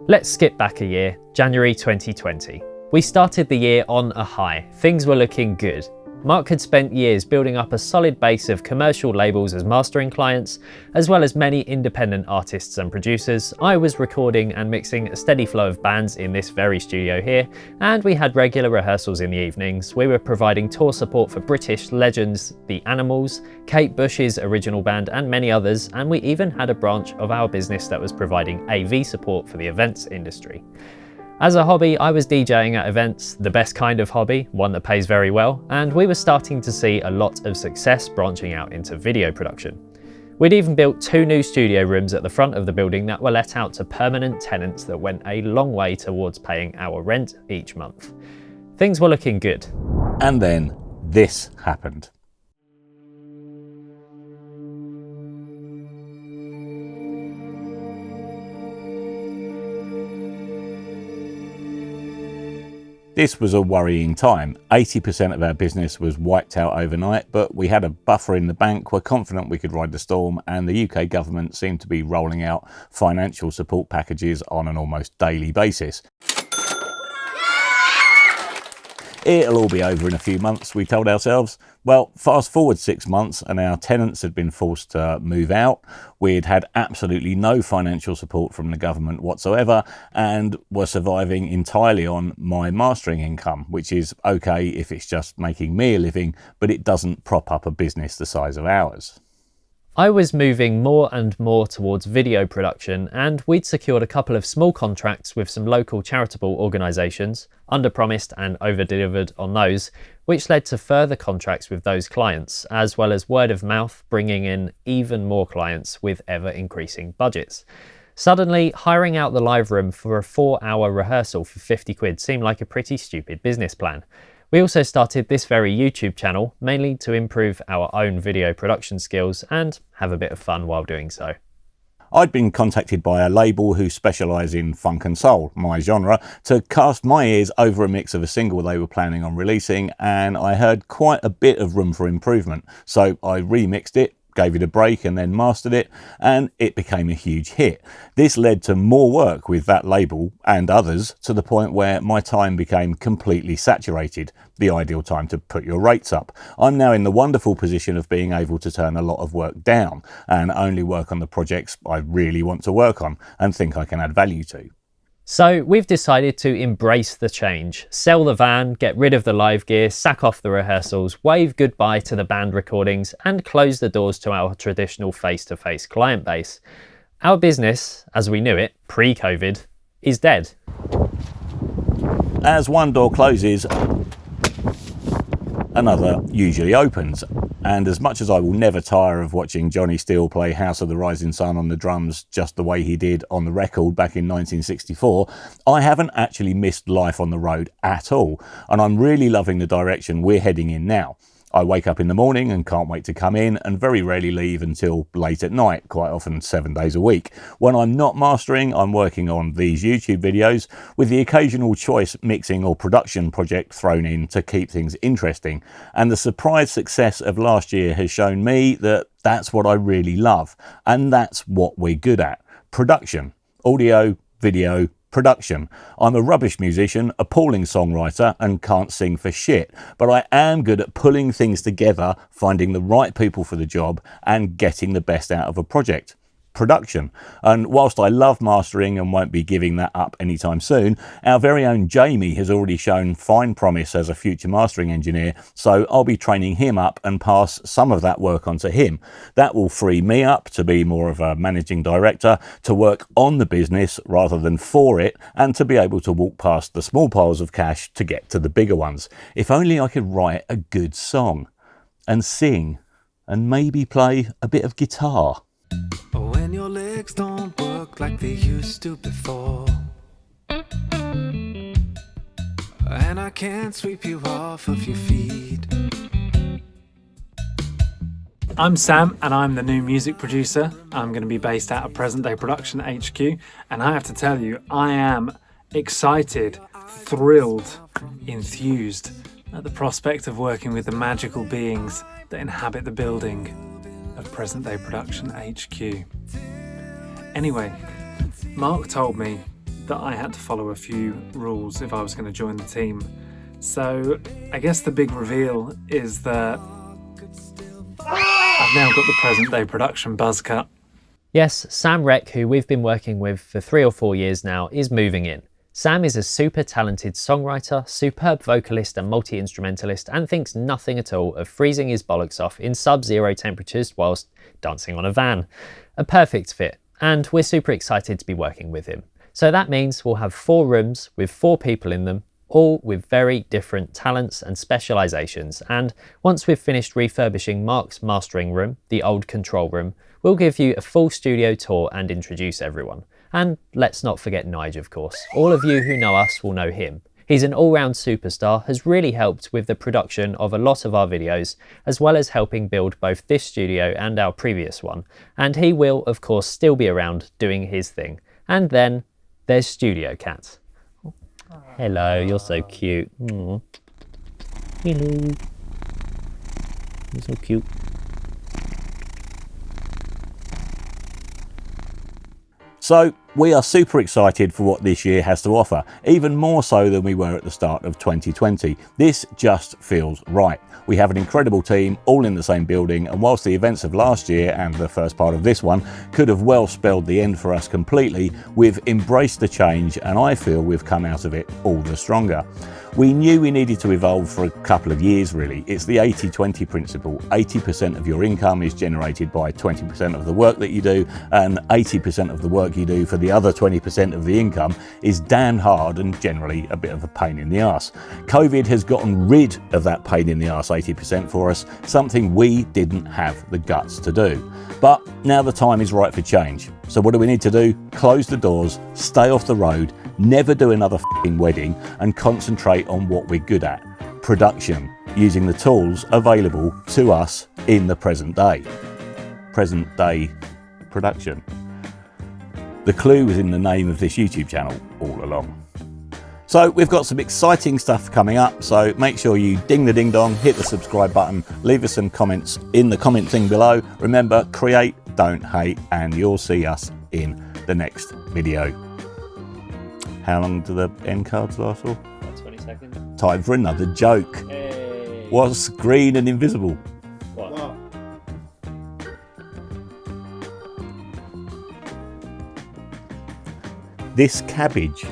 Let's skip back a year, January 2020. We started the year on a high. Things were looking good. Mark had spent years building up a solid base of commercial labels as mastering clients, as well as many independent artists and producers. I was recording and mixing a steady flow of bands in this very studio here, and we had regular rehearsals in the evenings. We were providing tour support for British legends The Animals, Kate Bush's original band, and many others, and we even had a branch of our business that was providing AV support for the events industry. As a hobby, I was DJing at events, the best kind of hobby, one that pays very well, and we were starting to see a lot of success branching out into video production. We'd even built 2 new studio rooms at the front of the building that were let out to permanent tenants that went a long way towards paying our rent each month. Things were looking good. And then this happened. This was a worrying time. 80% of our business was wiped out overnight, but we had a buffer in the bank, were confident we could ride the storm, and the UK government seemed to be rolling out financial support packages on an almost daily basis. It'll all be over in a few months, we told ourselves. Well, fast forward 6 months and our tenants had been forced to move out. We'd had absolutely no financial support from the government whatsoever and were surviving entirely on my mastering income, which is okay if it's just making me a living, but it doesn't prop up a business the size of ours. I was moving more and more towards video production, and we'd secured a couple of small contracts with some local charitable organisations, under-promised and over-delivered on those, which led to further contracts with those clients, as well as word of mouth bringing in even more clients with ever-increasing budgets. Suddenly, hiring out the live room for a 4-hour rehearsal for 50 quid seemed like a pretty stupid business plan. We also started this very YouTube channel, mainly to improve our own video production skills and have a bit of fun while doing so. I'd been contacted by a label who specialise in funk and soul, my genre, to cast my ears over a mix of a single they were planning on releasing, and I heard quite a bit of room for improvement, so I remixed it, gave it a break and then mastered it, and it became a huge hit. This led to more work with that label and others, to the point where my time became completely saturated, the ideal time to put your rates up. I'm now in the wonderful position of being able to turn a lot of work down and only work on the projects I really want to work on and think I can add value to. So we've decided to embrace the change, sell the van, get rid of the live gear, sack off the rehearsals, wave goodbye to the band recordings, and close the doors to our traditional face-to-face client base. Our business, as we knew it pre-COVID, is dead. As one door closes, another usually opens. And as much as I will never tire of watching Johnny Steele play House of the Rising Sun on the drums just the way he did on the record back in 1964, I haven't actually missed life on the road at all. And I'm really loving the direction we're heading in now. I wake up in the morning and can't wait to come in, and very rarely leave until late at night, quite often 7 days a week. When I'm not mastering, I'm working on these YouTube videos, with the occasional choice mixing or production project thrown in to keep things interesting. And the surprise success of last year has shown me that that's what I really love, and that's what we're good at. Production. Audio, video, production. I'm a rubbish musician, appalling songwriter, and can't sing for shit, but I am good at pulling things together, finding the right people for the job, and getting the best out of a project. Production. And whilst I love mastering and won't be giving that up anytime soon, our very own Jamie has already shown fine promise as a future mastering engineer, so I'll be training him up and pass some of that work on to him. That will free me up to be more of a managing director, to work on the business rather than for it, and to be able to walk past the small piles of cash to get to the bigger ones. If only I could write a good song and sing and maybe play a bit of guitar. When your legs don't work like they used to before, and I can't sweep you off of your feet. I'm Sam and I'm the new music producer. I'm going to be based out of Present Day Production HQ, and I have to tell you, I am excited, thrilled, enthused at the prospect of working with the magical beings that inhabit the building of Present Day Production HQ. Anyway, Mark told me that I had to follow a few rules if I was going to join the team. So I guess the big reveal is that I've now got the present day production buzz cut. Yes, Sam Reck, who we've been working with for 3 or 4 years now, is moving in. Sam is a super talented songwriter, superb vocalist and multi-instrumentalist, and thinks nothing at all of freezing his bollocks off in sub-zero temperatures whilst dancing on a van. A perfect fit, and we're super excited to be working with him. So that means we'll have 4 rooms with 4 people in them, all with very different talents and specialisations. And once we've finished refurbishing Mark's mastering room, the old control room, we'll give you a full studio tour and introduce everyone. And let's not forget Nige, of course. All of you who know us will know him. He's an all-round superstar, has really helped with the production of a lot of our videos, as well as helping build both this studio and our previous one. And he will, of course, still be around doing his thing. And then there's Studio Cat. Hello, you're so cute. Aww. Hello. You're so cute. So we are super excited for what this year has to offer, even more so than we were at the start of 2020. This just feels right. We have an incredible team, all in the same building, and whilst the events of last year and the first part of this one could have well spelled the end for us completely, we've embraced the change and I feel we've come out of it all the stronger. We knew we needed to evolve for a couple of years really. It's the 80-20 principle. 80% of your income is generated by 20% of the work that you do, and 80% of the work you do for the other 20% of the income is damn hard and generally a bit of a pain in the arse. COVID has gotten rid of that pain in the arse 80% for us, something we didn't have the guts to do. But now the time is right for change. So what do we need to do? Close the doors, stay off the road, never do another f***ing wedding, and concentrate on what we're good at: production, using the tools available to us in the present day. Present day production. The clue was in the name of this YouTube channel all along. So we've got some exciting stuff coming up, so make sure you ding the ding dong, hit the subscribe button, leave us some comments in the comment thing below. Remember, create, don't hate, and you'll see us in the next video. How long do the end cards last for? About 20 seconds. Time for another joke. Hey. What's green and invisible? What? This cabbage.